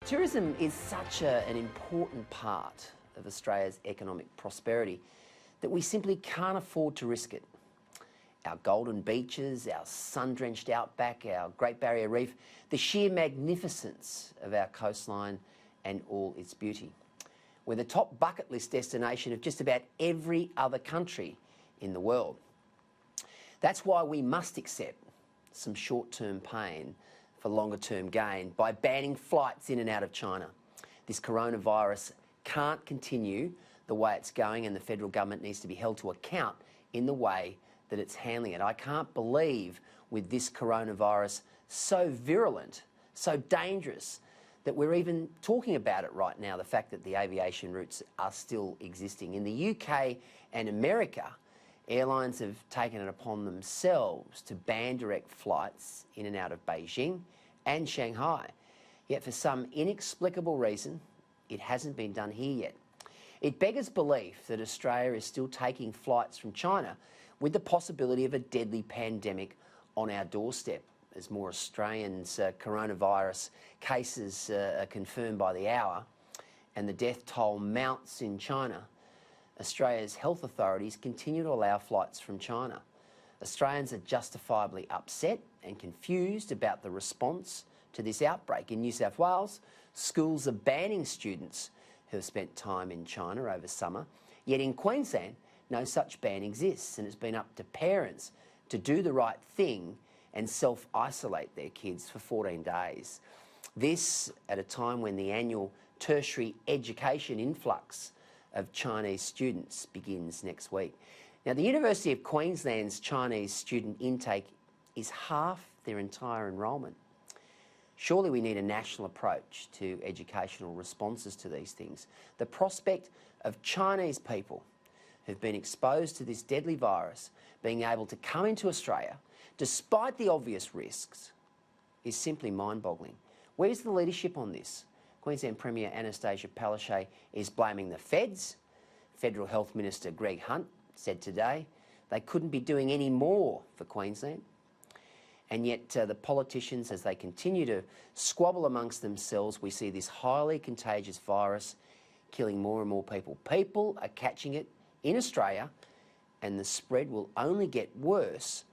Tourism is such an important part of Australia's economic prosperity that we simply can't afford to risk it. Our golden beaches, our sun-drenched outback, our Great Barrier Reef, the sheer magnificence of our coastline and all its beauty. We're the top bucket list destination of just about every other country in the world. That's why we must accept some short-term pain for longer-term gain by banning flights in and out of China. This coronavirus can't continue the way it's going, and the federal government needs to be held to account in the way that it's handling it. I can't believe with this coronavirus so virulent, so dangerous, that we're even talking about it right now, the fact that the aviation routes are still existing. In the UK and America, airlines have taken it upon themselves to ban direct flights in and out of Beijing and Shanghai. Yet for some inexplicable reason, it hasn't been done here yet. It beggars belief that Australia is still taking flights from China with the possibility of a deadly pandemic on our doorstep. As more Australians' coronavirus cases are confirmed by the hour and the death toll mounts in China, Australia's health authorities continue to allow flights from China. Australians are justifiably upset and confused about the response to this outbreak. In New South Wales, schools are banning students who have spent time in China over summer. Yet in Queensland, no such ban exists, and it's been up to parents to do the right thing and self-isolate their kids for 14 days. This at a time when the annual tertiary education influx of Chinese students begins next week. Now, the University of Queensland's Chinese student intake is half their entire enrolment. Surely we need a national approach to educational responses to these things. The prospect of Chinese people who've been exposed to this deadly virus being able to come into Australia, despite the obvious risks, is simply mind-boggling. Where's the leadership on this? Queensland Premier Anastasia Palaszczuk is blaming the feds. Federal Health Minister Greg Hunt said today they couldn't be doing any more for Queensland. And yet the politicians, as they continue to squabble amongst themselves, we see this highly contagious virus killing more and more people. People are catching it in Australia, and the spread will only get worse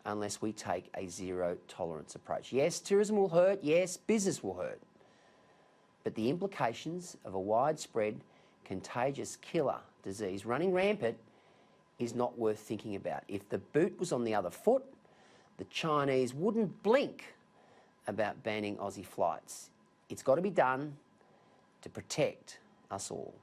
unless we take a zero-tolerance approach. Yes, tourism will hurt. Yes, business will hurt. But the implications of a widespread, contagious killer disease running rampant is not worth thinking about. If the boot was on the other foot, the Chinese wouldn't blink about banning Aussie flights. It's got to be done to protect us all.